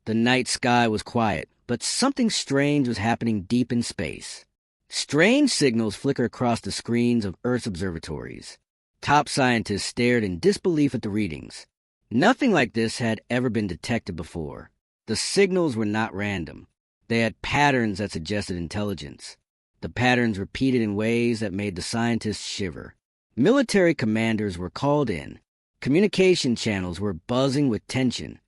The night sky was quiet, but something strange was happening deep in space. Strange signals flickered across the screens of Earth's observatories. Top scientists stared in disbelief at the readings. Nothing like this had ever been detected before. The signals were not random. They had patterns that suggested intelligence. The patterns repeated in ways that made the scientists shiver. Military commanders were called in. Communication channels were buzzing with tension.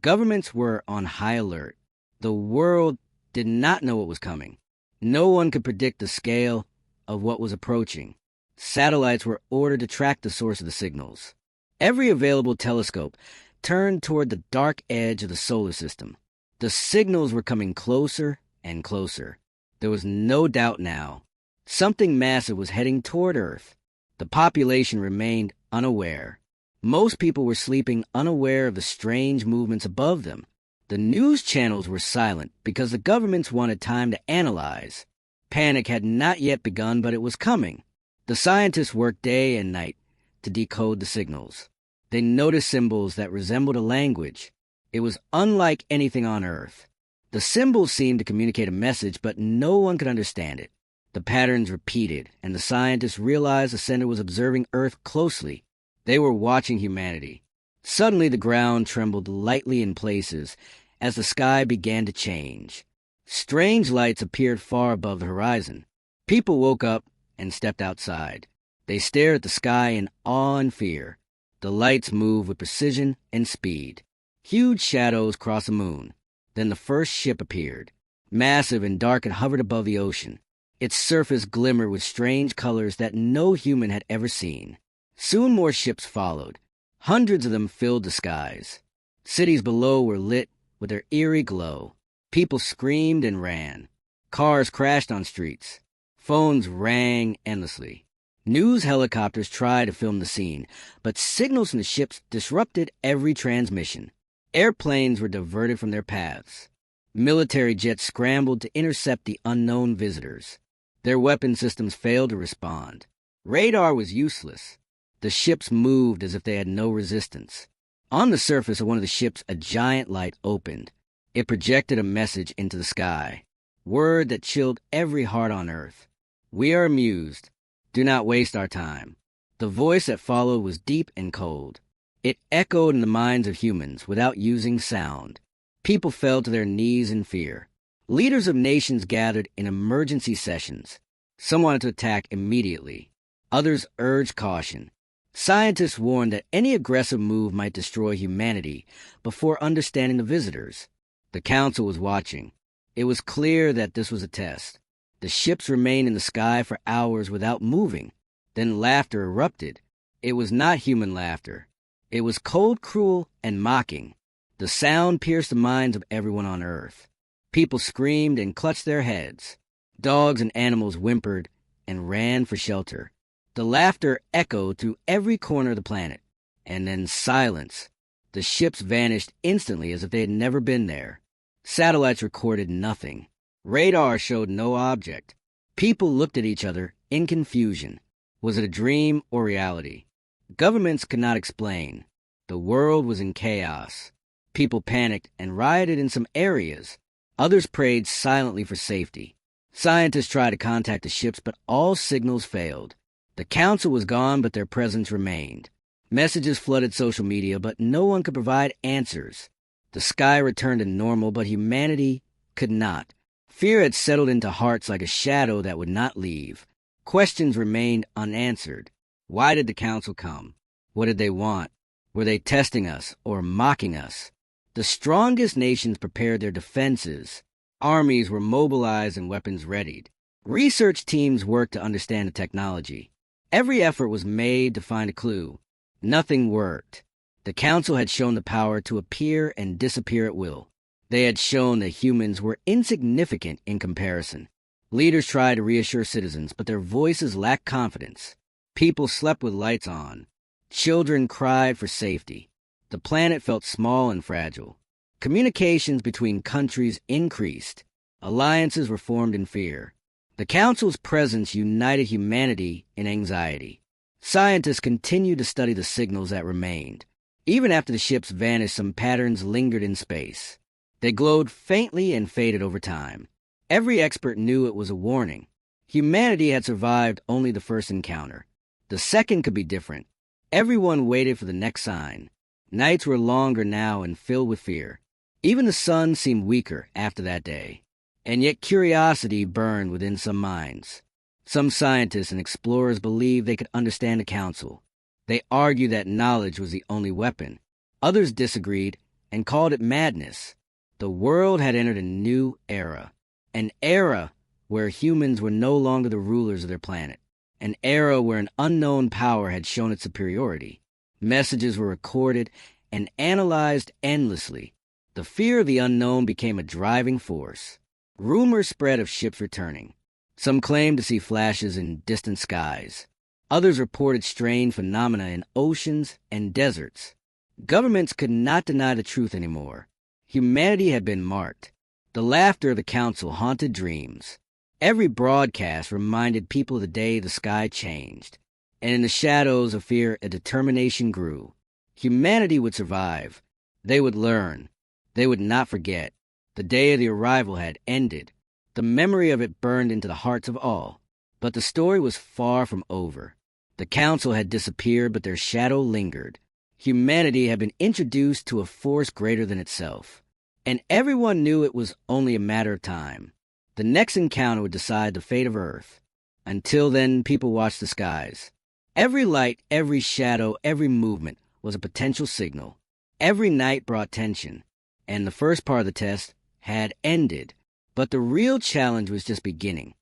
Governments were on high alert. The world did not know what was coming. No one could predict the scale of what was approaching. Satellites were ordered to track the source of the signals. Every available telescope turned toward the dark edge of the solar system. The signals were coming closer and closer. There was no doubt now. Something massive was heading toward Earth. The population remained unaware. Most people were sleeping unaware of the strange movements above them. The news channels were silent because the governments wanted time to analyze. Panic had not yet begun, but it was coming. The scientists worked day and night to decode the signals. They noticed symbols that resembled a language. It was unlike anything on Earth. The symbols seemed to communicate a message, but no one could understand it. The patterns repeated, and the scientists realized the center was observing Earth closely. They were watching humanity. Suddenly the ground trembled lightly in places as the sky began to change. Strange lights appeared far above the horizon. People woke up and stepped outside. They stared at the sky in awe and fear. The lights moved with precision and speed. Huge shadows crossed the moon. Then the first ship appeared. Massive and dark, it hovered above the ocean. Its surface glimmered with strange colors that no human had ever seen. Soon more ships followed. Hundreds of them filled the skies. Cities below were lit with their eerie glow. People screamed and ran. Cars crashed on streets. Phones rang endlessly. News helicopters tried to film the scene, but signals from the ships disrupted every transmission. Airplanes were diverted from their paths. Military jets scrambled to intercept the unknown visitors. Their weapon systems failed to respond. Radar was useless. The ships moved as if they had no resistance. On the surface of one of the ships, a giant light opened. It projected a message into the sky. Word that chilled every heart on Earth. We are amused. Do not waste our time. The voice that followed was deep and cold. It echoed in the minds of humans without using sound. People fell to their knees in fear. Leaders of nations gathered in emergency sessions. Some wanted to attack immediately. Others urged caution. Scientists warned that any aggressive move might destroy humanity before understanding the visitors. The council was watching. It was clear that this was a test. The ships remained in the sky for hours without moving. Then laughter erupted. It was not human laughter. It was cold, cruel, and mocking. The sound pierced the minds of everyone on Earth. People screamed and clutched their heads. Dogs and animals whimpered and ran for shelter. The laughter echoed through every corner of the planet. And then silence. The ships vanished instantly as if they had never been there. Satellites recorded nothing. Radar showed no object. People looked at each other in confusion. Was it a dream or reality? Governments could not explain. The world was in chaos. People panicked and rioted in some areas. Others prayed silently for safety. Scientists tried to contact the ships, but all signals failed. The council was gone, but their presence remained. Messages flooded social media, but no one could provide answers. The sky returned to normal, but humanity could not. Fear had settled into hearts like a shadow that would not leave. Questions remained unanswered. Why did the council come? What did they want? Were they testing us or mocking us? The strongest nations prepared their defenses. Armies were mobilized and weapons readied. Research teams worked to understand the technology. Every effort was made to find a clue. Nothing worked. The council had shown the power to appear and disappear at will. They had shown that humans were insignificant in comparison. Leaders tried to reassure citizens, but their voices lacked confidence. People slept with lights on. Children cried for safety. The planet felt small and fragile. Communications between countries increased. Alliances were formed in fear. The Council's presence united humanity in anxiety. Scientists continued to study the signals that remained. Even after the ships vanished, some patterns lingered in space. They glowed faintly and faded over time. Every expert knew it was a warning. Humanity had survived only the first encounter. The second could be different. Everyone waited for the next sign. Nights were longer now and filled with fear. Even the sun seemed weaker after that day. And yet curiosity burned within some minds. Some scientists and explorers believed they could understand the council. They argued that knowledge was the only weapon. Others disagreed and called it madness. The world had entered a new era. An era where humans were no longer the rulers of their planet. An era where an unknown power had shown its superiority. Messages were recorded and analyzed endlessly. The fear of the unknown became a driving force. Rumors spread of ships returning. Some claimed to see flashes in distant skies. Others reported strange phenomena in oceans and deserts. Governments could not deny the truth anymore. Humanity had been marked. The laughter of the council haunted dreams. Every broadcast reminded people of the day the sky changed. And in the shadows of fear, a determination grew. Humanity would survive. They would learn. They would not forget. The day of the arrival had ended. The memory of it burned into the hearts of all. But the story was far from over. The council had disappeared, but their shadow lingered. Humanity had been introduced to a force greater than itself. And everyone knew it was only a matter of time. The next encounter would decide the fate of Earth. Until then, people watched the skies. Every light, every shadow, every movement was a potential signal. Every night brought tension. And the first part of the test had ended. But the real challenge was just beginning.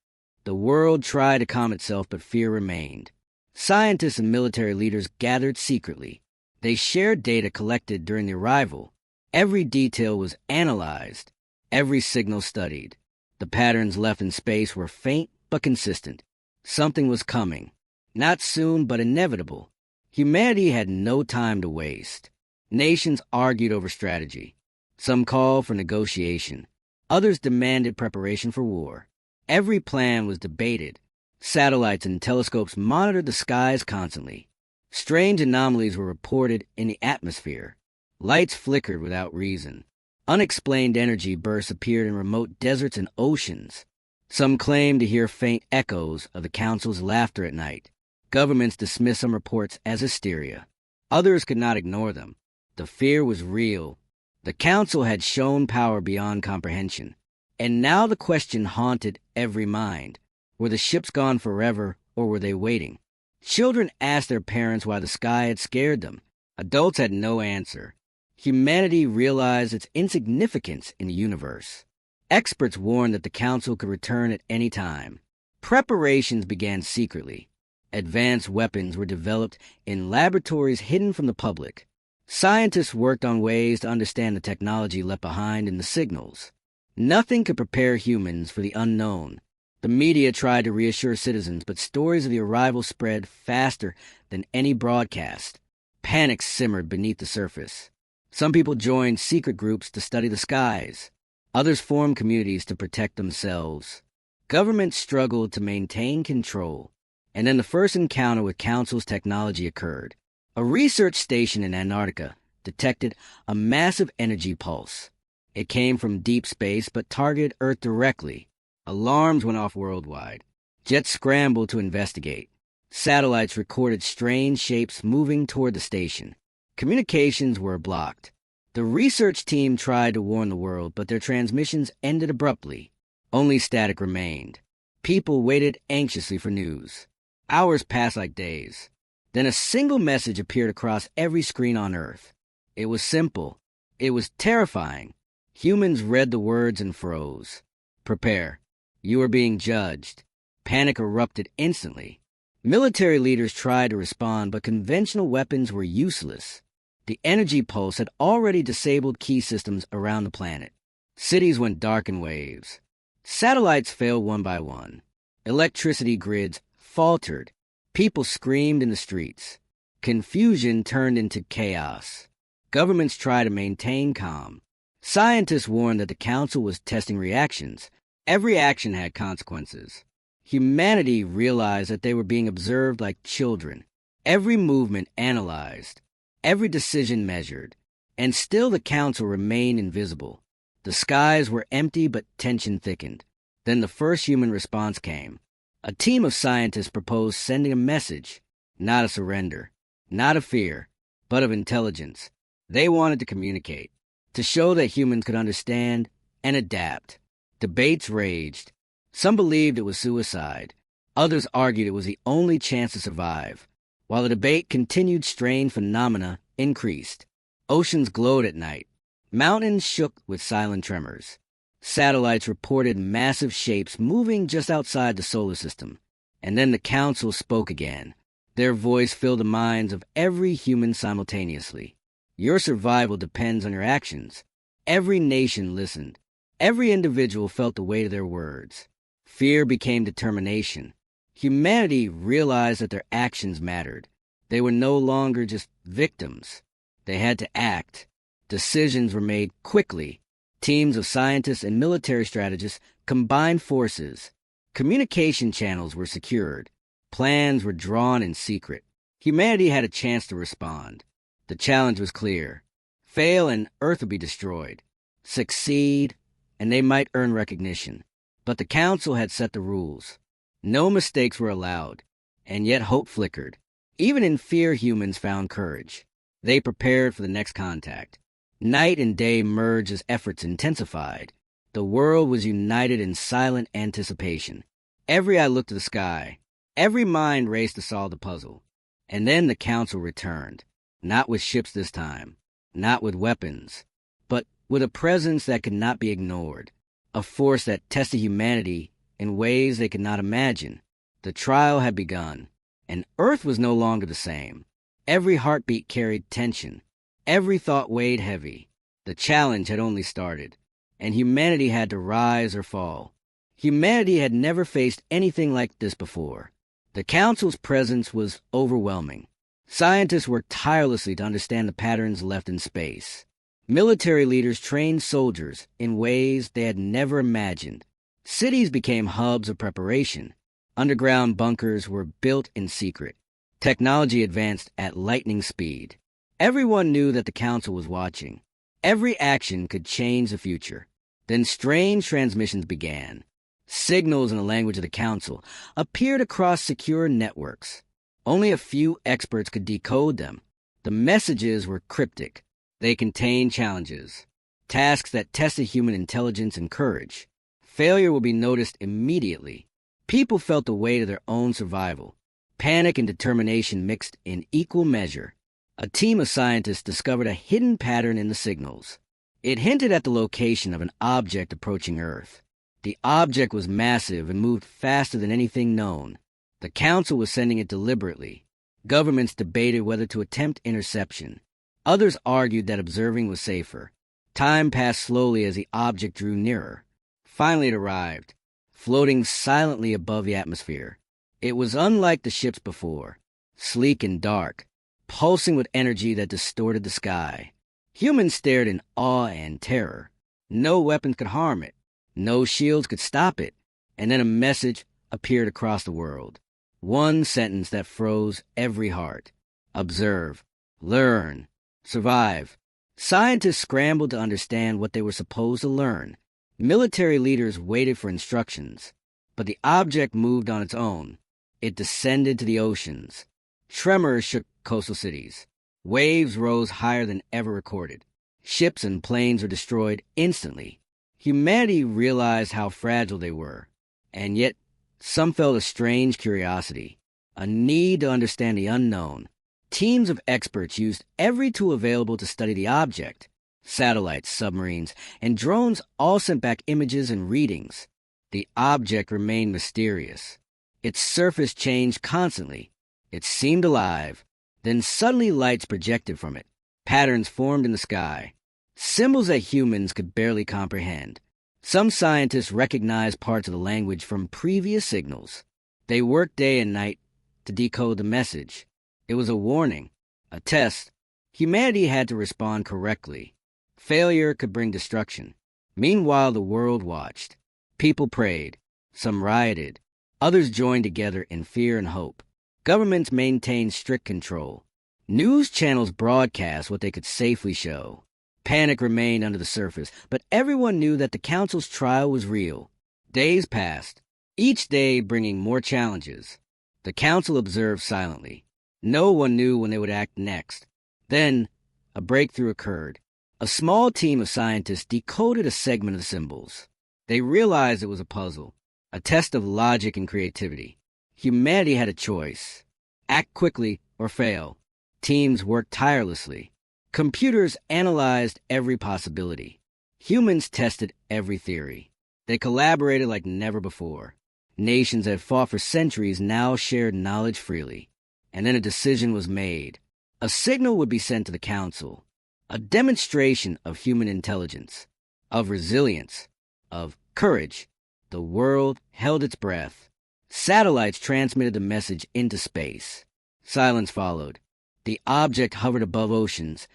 The world tried to calm itself, but fear remained. Scientists and military leaders gathered secretly. They shared data collected during the arrival. Every detail was analyzed. Every signal studied. The patterns left in space were faint but consistent. Something was coming. Not soon, but inevitable. Humanity had no time to waste. Nations argued over strategy. Some called for negotiation. Others demanded preparation for war. Every plan was debated. Satellites and telescopes monitored the skies constantly. Strange anomalies were reported in the atmosphere. Lights flickered without reason. Unexplained energy bursts appeared in remote deserts and oceans. Some claimed to hear faint echoes of the council's laughter at night. Governments dismissed some reports as hysteria. Others could not ignore them. The fear was real. The council had shown power beyond comprehension. And now the question haunted every mind. Were the ships gone forever, or were they waiting? Children asked their parents why the sky had scared them. Adults had no answer. Humanity realized its insignificance in the universe. Experts warned that the council could return at any time. Preparations began secretly. Advanced weapons were developed in laboratories hidden from the public. Scientists worked on ways to understand the technology left behind in the signals. Nothing could prepare humans for the unknown. The media tried to reassure citizens, but stories of the arrival spread faster than any broadcast. Panic simmered beneath the surface. Some people joined secret groups to study the skies. Others formed communities to protect themselves. Governments struggled to maintain control. And then the first encounter with Council's technology occurred. A research station in Antarctica detected a massive energy pulse. It came from deep space but targeted Earth directly. Alarms went off worldwide. Jets scrambled to investigate. Satellites recorded strange shapes moving toward the station. Communications were blocked. The research team tried to warn the world, but their transmissions ended abruptly. Only static remained. People waited anxiously for news. Hours passed like days. Then a single message appeared across every screen on Earth. It was simple. It was terrifying. Humans read the words and froze. Prepare. You are being judged. Panic erupted instantly. Military leaders tried to respond, but conventional weapons were useless. The energy pulse had already disabled key systems around the planet. Cities went dark in waves. Satellites failed one by one. Electricity grids faltered. People screamed in the streets. Confusion turned into chaos. Governments tried to maintain calm. Scientists warned that the Council was testing reactions. Every action had consequences. Humanity realized that they were being observed like children. Every movement analyzed. Every decision measured. And still the Council remained invisible. The skies were empty, but tension thickened. Then the first human response came. A team of scientists proposed sending a message, not a surrender, not of fear, but of intelligence. They wanted to communicate, to show that humans could understand and adapt. Debates raged. Some believed it was suicide. Others argued it was the only chance to survive. While the debate continued, strange phenomena increased. Oceans glowed at night. Mountains shook with silent tremors. Satellites reported massive shapes moving just outside the solar system. And then the council spoke again. Their voice filled the minds of every human simultaneously. Your survival depends on your actions. Every nation listened. Every individual felt the weight of their words. Fear became determination. Humanity realized that their actions mattered. They were no longer just victims. They had to act. Decisions were made quickly. Teams of scientists and military strategists combined forces. Communication channels were secured. Plans were drawn in secret. Humanity had a chance to respond. The challenge was clear. Fail and Earth would be destroyed. Succeed, and they might earn recognition. But the Council had set the rules. No mistakes were allowed, and yet hope flickered. Even in fear, humans found courage. They prepared for the next contact. Night and day merged as efforts intensified. The world was united in silent anticipation. Every eye looked to the sky. Every mind raced to solve the puzzle. And then the Council returned. Not with ships this time. Not with weapons. But with a presence that could not be ignored. A force that tested humanity in ways they could not imagine. The trial had begun. And Earth was no longer the same. Every heartbeat carried tension. Every thought weighed heavy. The challenge had only started. And humanity had to rise or fall. Humanity had never faced anything like this before. The Council's presence was overwhelming. Scientists worked tirelessly to understand the patterns left in space. Military leaders trained soldiers in ways they had never imagined. Cities became hubs of preparation. Underground bunkers were built in secret. Technology advanced at lightning speed. Everyone knew that the Council was watching. Every action could change the future. Then strange transmissions began. Signals in the language of the Council appeared across secure networks. Only a few experts could decode them. The messages were cryptic. They contained challenges, tasks that tested human intelligence and courage. Failure would be noticed immediately. People felt the weight of their own survival. Panic and determination mixed in equal measure. A team of scientists discovered a hidden pattern in the signals. It hinted at the location of an object approaching Earth. The object was massive and moved faster than anything known. The Council was sending it deliberately. Governments debated whether to attempt interception. Others argued that observing was safer. Time passed slowly as the object drew nearer. Finally it arrived, floating silently above the atmosphere. It was unlike the ships before, sleek and dark, pulsing with energy that distorted the sky. Humans stared in awe and terror. No weapons could harm it. No shields could stop it. And then a message appeared across the world. One sentence that froze every heart. Observe. Learn. Survive. Scientists scrambled to understand what they were supposed to learn. Military leaders waited for instructions. But the object moved on its own. It descended to the oceans. Tremors shook coastal cities. Waves rose higher than ever recorded. Ships and planes were destroyed instantly. Humanity realized how fragile they were. And yet, some felt a strange curiosity, a need to understand the unknown. Teams of experts used every tool available to study the object. Satellites, submarines, and drones all sent back images and readings. The object remained mysterious. Its surface changed constantly. It seemed alive. Then suddenly lights projected from it. Patterns formed in the sky. Symbols that humans could barely comprehend. Some scientists recognized parts of the language from previous signals. They worked day and night to decode the message. It was a warning, a test. Humanity had to respond correctly. Failure could bring destruction. Meanwhile, the world watched. People prayed. Some rioted. Others joined together in fear and hope. Governments maintained strict control. News channels broadcast what they could safely show. Panic remained under the surface, but everyone knew that the council's trial was real. Days passed, each day bringing more challenges. The council observed silently. No one knew when they would act next. Then, a breakthrough occurred. A small team of scientists decoded a segment of the symbols. They realized it was a puzzle, a test of logic and creativity. Humanity had a choice: act quickly or fail. Teams worked tirelessly. Computers analyzed every possibility. Humans tested every theory. They collaborated like never before. Nations that had fought for centuries now shared knowledge freely. And then a decision was made. A signal would be sent to the council. A demonstration of human intelligence, of resilience, of courage. The world held its breath. Satellites transmitted the message into space. Silence followed. The object hovered above oceans,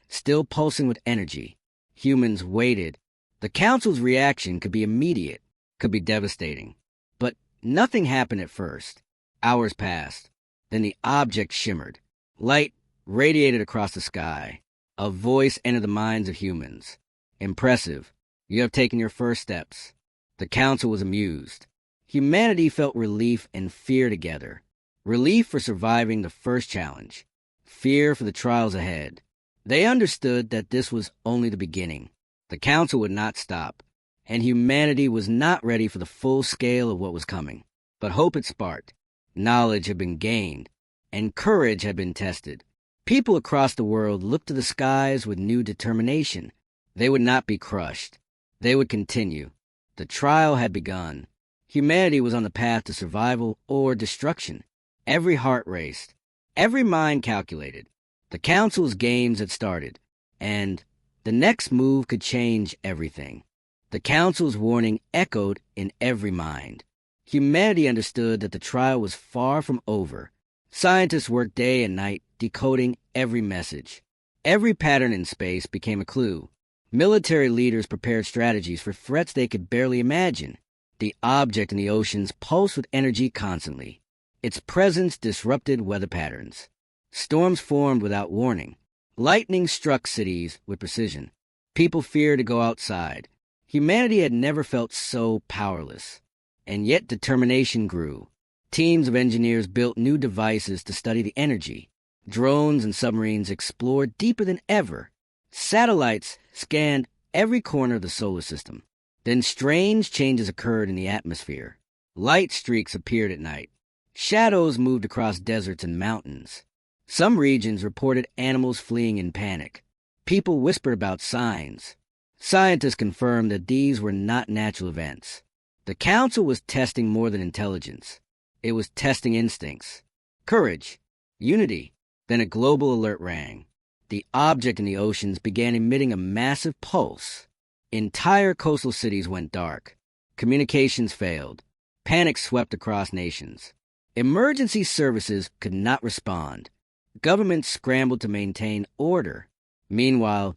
still pulsing with energy. Humans waited. The council's reaction could be immediate, could be devastating. But nothing happened at first. Hours passed. Then the object shimmered. Light radiated across the sky. A voice entered the minds of humans. Impressive. You have taken your first steps. The council was amused. Humanity felt relief and fear together. Relief for surviving the first challenge. Fear for the trials ahead. They understood that this was only the beginning. The council would not stop, and humanity was not ready for the full scale of what was coming. But hope had sparked. Knowledge had been gained, and courage had been tested. People across the world looked to the skies with new determination. They would not be crushed. They would continue. The trial had begun. Humanity was on the path to survival or destruction. Every heart raced. Every mind calculated. The council's games had started, and the next move could change everything. The council's warning echoed in every mind. Humanity understood that the trial was far from over. Scientists worked day and night, decoding every message. Every pattern in space became a clue. Military leaders prepared strategies for threats they could barely imagine. The object in the oceans pulsed with energy constantly. Its presence disrupted weather patterns. Storms formed without warning. Lightning struck cities with precision. People feared to go outside. Humanity had never felt so powerless. And yet determination grew. Teams of engineers built new devices to study the energy. Drones and submarines explored deeper than ever. Satellites scanned every corner of the solar system. Then strange changes occurred in the atmosphere. Light streaks appeared at night. Shadows moved across deserts and mountains. Some regions reported animals fleeing in panic. People whispered about signs. Scientists confirmed that these were not natural events. The council was testing more than intelligence. It was testing instincts, courage, unity. Then a global alert rang. The object in the oceans began emitting a massive pulse. Entire coastal cities went dark. Communications failed. Panic swept across nations. Emergency services could not respond. Governments scrambled to maintain order. Meanwhile,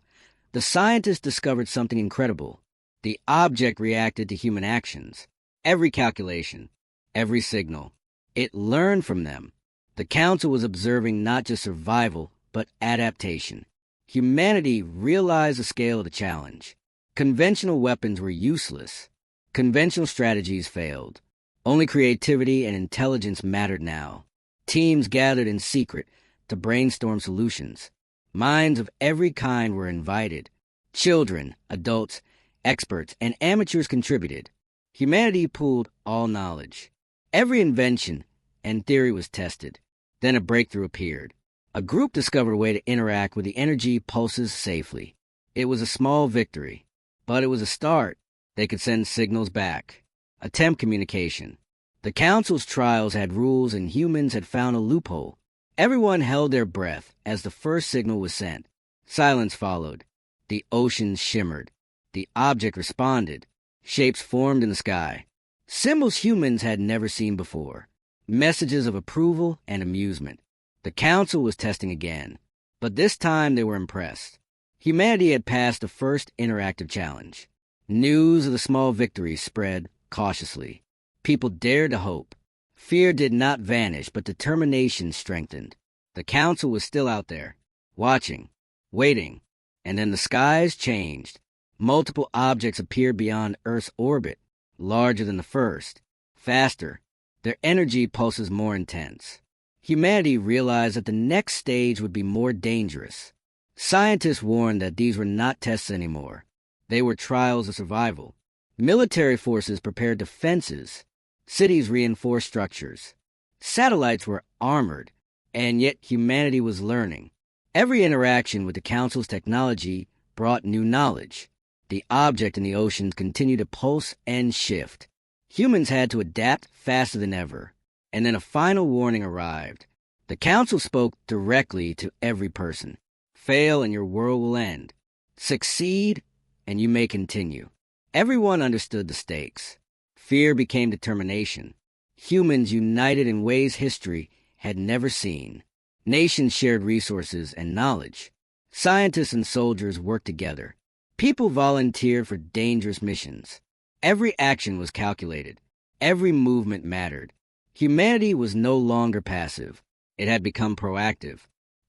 the scientists discovered something incredible. The object reacted to human actions. Every calculation, every signal. It learned from them. The council was observing not just survival, but adaptation. Humanity realized the scale of the challenge. Conventional weapons were useless. Conventional strategies failed. Only creativity and intelligence mattered now. Teams gathered in secret to brainstorm solutions. Minds of every kind were invited. Children, adults, experts, and amateurs contributed. Humanity pooled all knowledge. Every invention and theory was tested. Then a breakthrough appeared. A group discovered a way to interact with the energy pulses safely. It was a small victory, but it was a start. They could send signals back. Attempt communication. The council's trials had rules and humans had found a loophole. Everyone held their breath as the first signal was sent. Silence followed. The oceans shimmered. The object responded. Shapes formed in the sky. Symbols humans had never seen before. Messages of approval and amusement. The council was testing again, but this time they were impressed. Humanity had passed the first interactive challenge. News of the small victories spread cautiously. People dared to hope. Fear did not vanish, but determination strengthened. The council was still out there, watching, waiting, And then the skies changed. Multiple objects appeared beyond Earth's orbit, larger than the first, faster, their energy pulses more intense. Humanity realized that the next stage would be more dangerous. Scientists warned that these were not tests anymore. They were trials of survival. Military forces prepared defenses. Cities reinforced structures. Satellites were armored, and yet humanity was learning. Every interaction with the Council's technology brought new knowledge. The object in the oceans continued to pulse and shift. Humans had to adapt faster than ever. And then a final warning arrived. The Council spoke directly to every person. Fail and your world will end. Succeed and you may continue. Everyone understood the stakes. Fear became determination. Humans united in ways history had never seen. Nations shared resources and knowledge. Scientists and soldiers worked together. People volunteered for dangerous missions. Every action was calculated. Every movement mattered. Humanity was no longer passive. It had become proactive.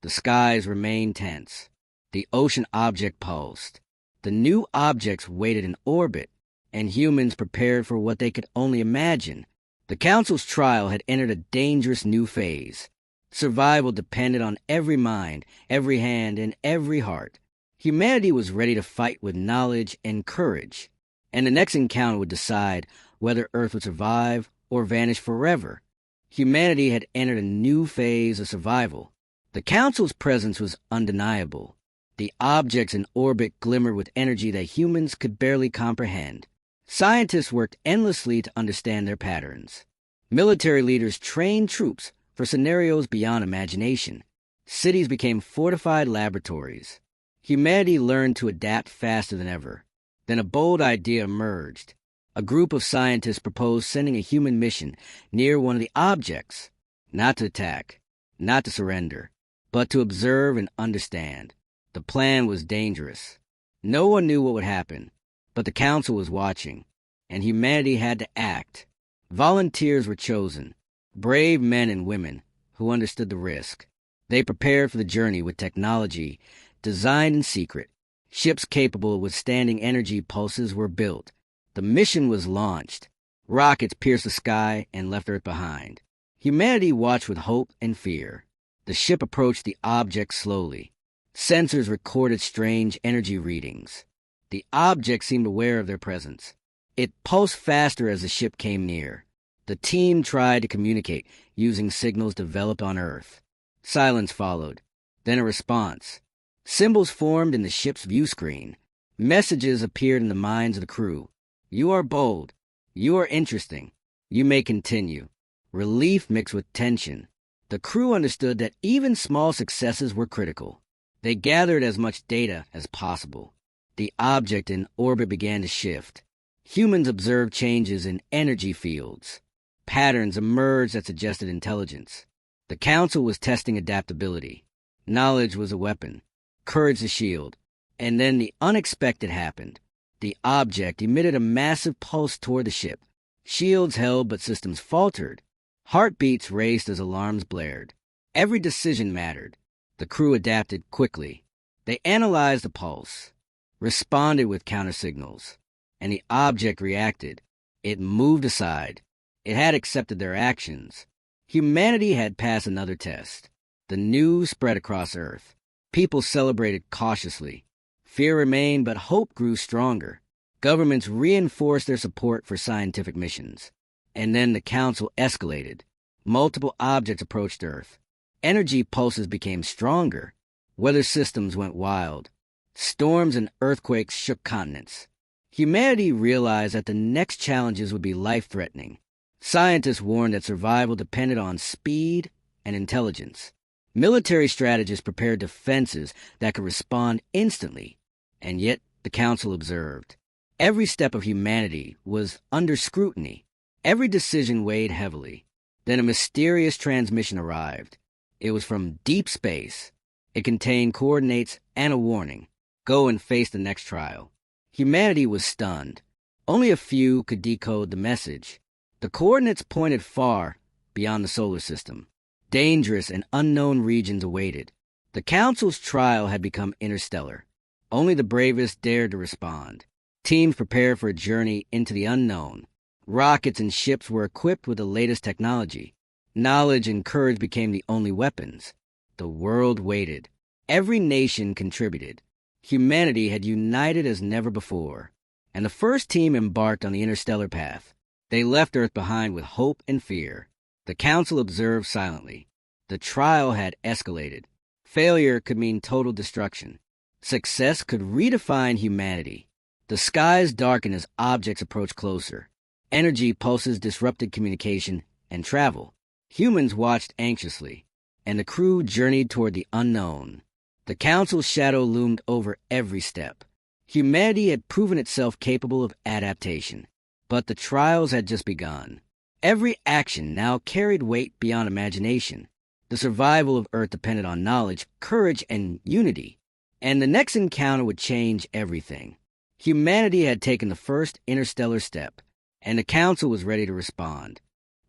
The skies remained tense. The ocean object pulsed. The new objects waited in orbit, and humans prepared for what they could only imagine. The Council's trial had entered a dangerous new phase. Survival depended on every mind, every hand, and every heart. Humanity was ready to fight with knowledge and courage, and the next encounter would decide whether Earth would survive or vanish forever. Humanity had entered a new phase of survival. The Council's presence was undeniable. The objects in orbit glimmered with energy that humans could barely comprehend. Scientists worked endlessly to understand their patterns. Military leaders trained troops for scenarios beyond imagination. Cities became fortified laboratories. Humanity learned to adapt faster than ever. Then a bold idea emerged. A group of scientists proposed sending a human mission near one of the objects, not to attack, not to surrender, but to observe and understand. The plan was dangerous. No one knew what would happen, but the Council was watching, and humanity had to act. Volunteers were chosen, brave men and women who understood the risk. They prepared for the journey with technology designed in secret. Ships capable of withstanding energy pulses were built. The mission was launched. Rockets pierced the sky and left Earth behind. Humanity watched with hope and fear. The ship approached the object slowly. Sensors recorded strange energy readings. The object seemed aware of their presence. It pulsed faster as the ship came near. The team tried to communicate using signals developed on Earth. Silence followed, then a response. Symbols formed in the ship's view screen. Messages appeared in the minds of the crew. You are bold. You are interesting. You may continue. Relief mixed with tension. The crew understood that even small successes were critical. They gathered as much data as possible. The object in orbit began to shift. Humans observed changes in energy fields. Patterns emerged that suggested intelligence. The Council was testing adaptability. Knowledge was a weapon, courage a shield. And then the unexpected happened. The object emitted a massive pulse toward the ship. Shields held, but systems faltered. Heartbeats raced as alarms blared. Every decision mattered. The crew adapted quickly. They analyzed the pulse, responded with countersignals, and the object reacted. It moved aside. It had accepted their actions. Humanity had passed another test. The news spread across Earth. People celebrated cautiously. Fear remained, but hope grew stronger. Governments reinforced their support for scientific missions. And then the Council escalated. Multiple objects approached Earth. Energy pulses became stronger. Weather systems went wild. Storms and earthquakes shook continents. Humanity realized that the next challenges would be life-threatening. Scientists warned that survival depended on speed and intelligence. Military strategists prepared defenses that could respond instantly. And yet, the Council observed. Every step of humanity was under scrutiny. Every decision weighed heavily. Then a mysterious transmission arrived. It was from deep space. It contained coordinates and a warning. Go and face the next trial. Humanity was stunned. Only a few could decode the message. The coordinates pointed far beyond the solar system. Dangerous and unknown regions awaited. The Council's trial had become interstellar. Only the bravest dared to respond. Teams prepared for a journey into the unknown. Rockets and ships were equipped with the latest technology. Knowledge and courage became the only weapons. The world waited. Every nation contributed. Humanity had united as never before. And the first team embarked on the interstellar path. They left Earth behind with hope and fear. The Council observed silently. The trial had escalated. Failure could mean total destruction. Success could redefine humanity. The skies darkened as objects approached closer. Energy pulses disrupted communication and travel. Humans watched anxiously, and the crew journeyed toward the unknown. The Council's shadow loomed over every step. Humanity had proven itself capable of adaptation, but the trials had just begun. Every action now carried weight beyond imagination. The survival of Earth depended on knowledge, courage, and unity. And the next encounter would change everything. Humanity had taken the first interstellar step, and the Council was ready to respond.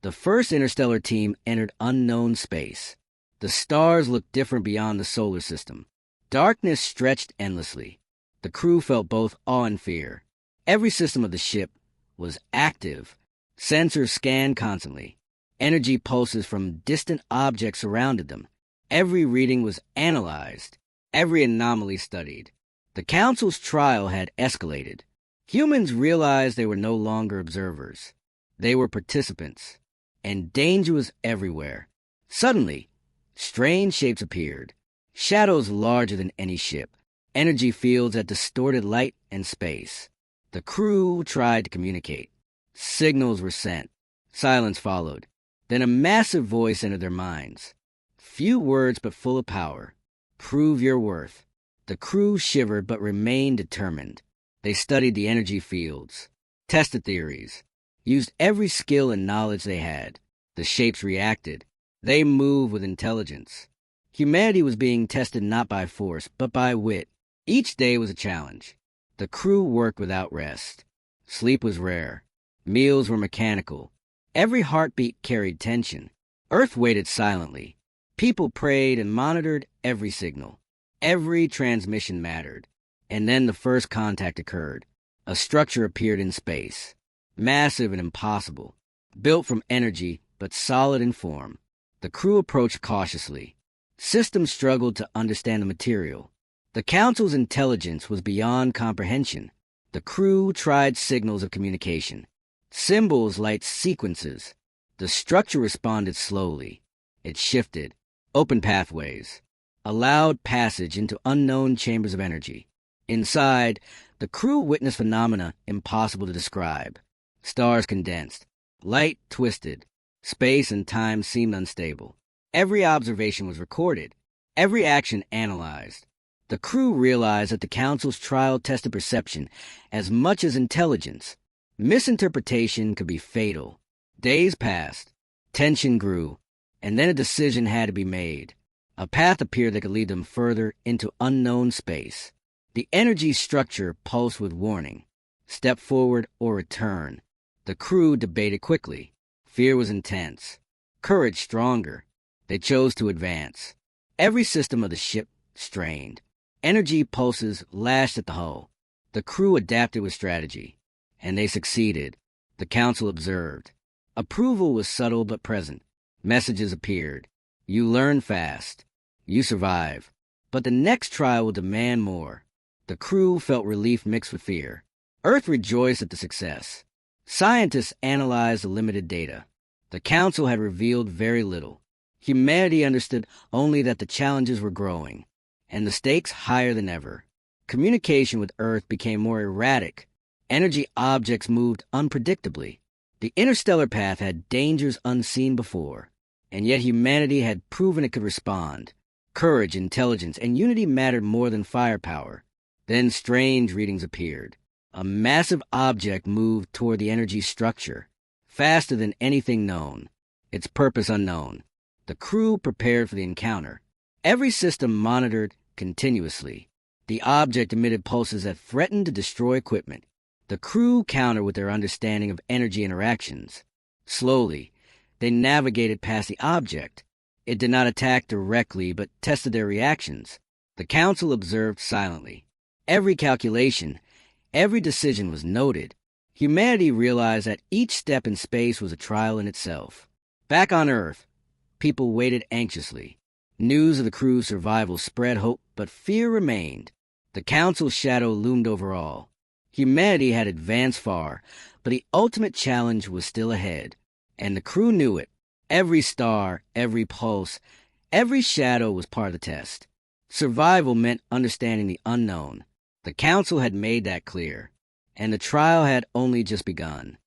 The first interstellar team entered unknown space. The stars looked different beyond the solar system. Darkness stretched endlessly. The crew felt both awe and fear. Every system of the ship was active. Sensors scanned constantly. Energy pulses from distant objects surrounded them. Every reading was analyzed. Every anomaly studied. The Council's trial had escalated. Humans realized they were no longer observers. They were participants. And danger was everywhere. Suddenly, strange shapes appeared. Shadows larger than any ship. Energy fields that distorted light and space. The crew tried to communicate. Signals were sent. Silence followed. Then a massive voice entered their minds. Few words but full of power. Prove your worth. The crew shivered but remained determined. They studied the energy fields, tested theories, used every skill and knowledge they had. The shapes reacted. They moved with intelligence. Humanity was being tested not by force, but by wit. Each day was a challenge. The crew worked without rest. Sleep was rare. Meals were mechanical. Every heartbeat carried tension. Earth waited silently. People prayed and monitored every signal. Every transmission mattered. And then the first contact occurred. A structure appeared in space. Massive and impossible. Built from energy, but solid in form. The crew approached cautiously. Systems struggled to understand the material. The Council's intelligence was beyond comprehension. The crew tried signals of communication. Symbols like sequences. The structure responded slowly. It shifted, opened pathways, allowed passage into unknown chambers of energy. Inside, the crew witnessed phenomena impossible to describe. Stars condensed, light twisted, space and time seemed unstable. Every observation was recorded, every action analyzed. The crew realized that the Council's trial tested perception as much as intelligence. Misinterpretation could be fatal. Days passed. Tension grew. And then a decision had to be made. A path appeared that could lead them further into unknown space. The energy structure pulsed with warning. Step forward or return. The crew debated quickly. Fear was intense. Courage stronger. They chose to advance. Every system of the ship strained. Energy pulses lashed at the hull. The crew adapted with strategy. And they succeeded. The Council observed. Approval was subtle but present. Messages appeared. You learn fast. You survive. But the next trial will demand more. The crew felt relief mixed with fear. Earth rejoiced at the success. Scientists analyzed the limited data. The Council had revealed very little. Humanity understood only that the challenges were growing, and the stakes higher than ever. Communication with Earth became more erratic. Energy objects moved unpredictably. The interstellar path had dangers unseen before, and yet humanity had proven it could respond. Courage, intelligence, and unity mattered more than firepower. Then strange readings appeared. A massive object moved toward the energy structure, faster than anything known, its purpose unknown. The crew prepared for the encounter. Every system monitored continuously. The object emitted pulses that threatened to destroy equipment. The crew countered with their understanding of energy interactions. Slowly, they navigated past the object. It did not attack directly, but tested their reactions. The Council observed silently. Every calculation, every decision was noted. Humanity realized that each step in space was a trial in itself. Back on Earth, people waited anxiously. News of the crew's survival spread hope, but fear remained. The Council's shadow loomed over all. Humanity had advanced far, but the ultimate challenge was still ahead. And the crew knew it. Every star, every pulse, every shadow was part of the test. Survival meant understanding the unknown. The Council had made that clear, and the trial had only just begun.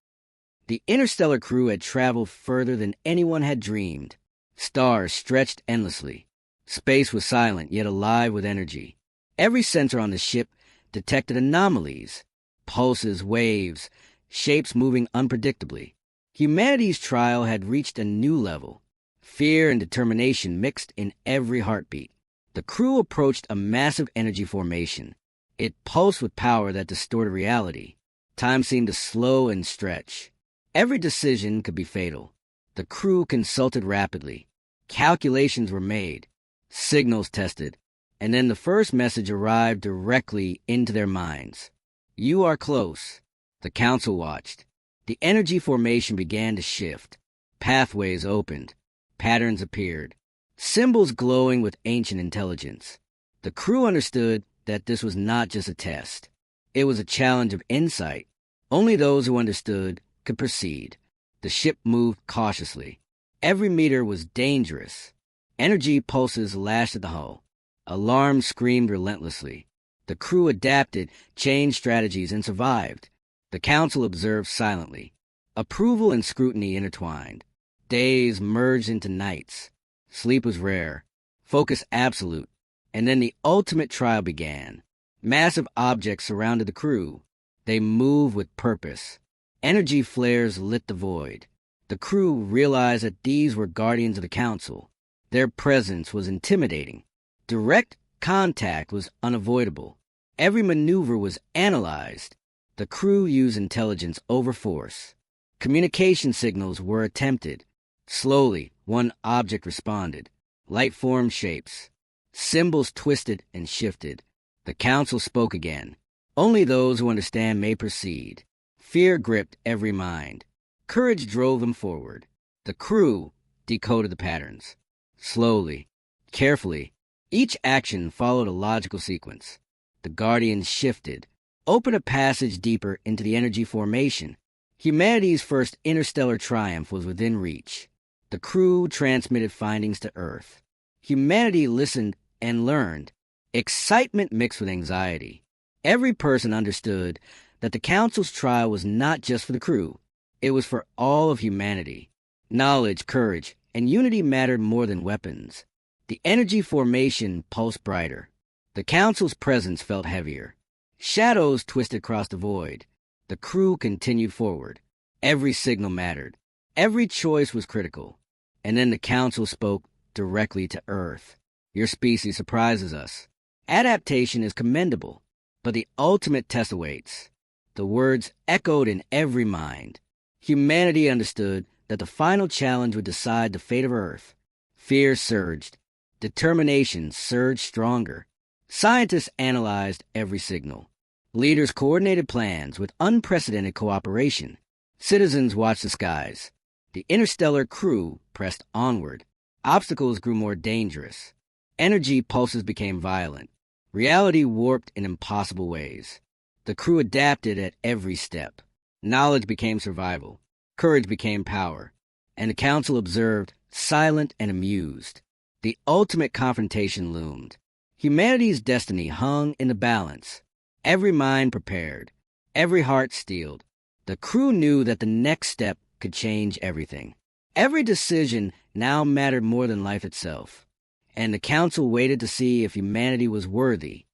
The interstellar crew had traveled further than anyone had dreamed. Stars stretched endlessly. Space was silent, yet alive with energy. Every sensor on the ship detected anomalies, pulses, waves, shapes moving unpredictably. Humanity's trial had reached a new level. Fear and determination mixed in every heartbeat. The crew approached a massive energy formation. It pulsed with power that distorted reality. Time seemed to slow and stretch. Every decision could be fatal. The crew consulted rapidly. Calculations were made, signals tested, and then the first message arrived directly into their minds. "You are close." The Council watched. The energy formation began to shift. Pathways opened. Patterns appeared. Symbols glowing with ancient intelligence. The crew understood that this was not just a test. It was a challenge of insight. Only those who understood could proceed. The ship moved cautiously. Every meter was dangerous. Energy pulses lashed at the hull. Alarms screamed relentlessly. The crew adapted, changed strategies, and survived. The Council observed silently. Approval and scrutiny intertwined. Days merged into nights. Sleep was rare. Focus absolute. And then the ultimate trial began. Massive objects surrounded the crew. They moved with purpose. Energy flares lit the void. The crew realized that these were guardians of the Council. Their presence was intimidating. Direct contact was unavoidable. Every maneuver was analyzed. The crew used intelligence over force. Communication signals were attempted. Slowly, one object responded. Light formed shapes. Symbols twisted and shifted. The Council spoke again. Only those who understand may proceed. Fear gripped every mind. Courage drove them forward. The crew decoded the patterns. Slowly, carefully, each action followed a logical sequence. The Guardians shifted, opened a passage deeper into the energy formation. Humanity's first interstellar triumph was within reach. The crew transmitted findings to Earth. Humanity listened and learned. Excitement mixed with anxiety. Every person understood that the Council's trial was not just for the crew. It was for all of humanity. Knowledge, courage, and unity mattered more than weapons. The energy formation pulsed brighter. The Council's presence felt heavier. Shadows twisted across the void. The crew continued forward. Every signal mattered. Every choice was critical. And then the Council spoke directly to Earth. "Your species surprises us. Adaptation is commendable, but the ultimate test awaits." The words echoed in every mind. Humanity understood that the final challenge would decide the fate of Earth. Fear surged. Determination surged stronger. Scientists analyzed every signal. Leaders coordinated plans with unprecedented cooperation. Citizens watched the skies. The interstellar crew pressed onward. Obstacles grew more dangerous. Energy pulses became violent. Reality warped in impossible ways. The crew adapted at every step. Knowledge became survival. Courage became power. And the Council observed, silent and amused. The ultimate confrontation loomed. Humanity's destiny hung in the balance. Every mind prepared. Every heart steeled. The crew knew that the next step could change everything. Every decision now mattered more than life itself. And the Council waited to see if humanity was worthy.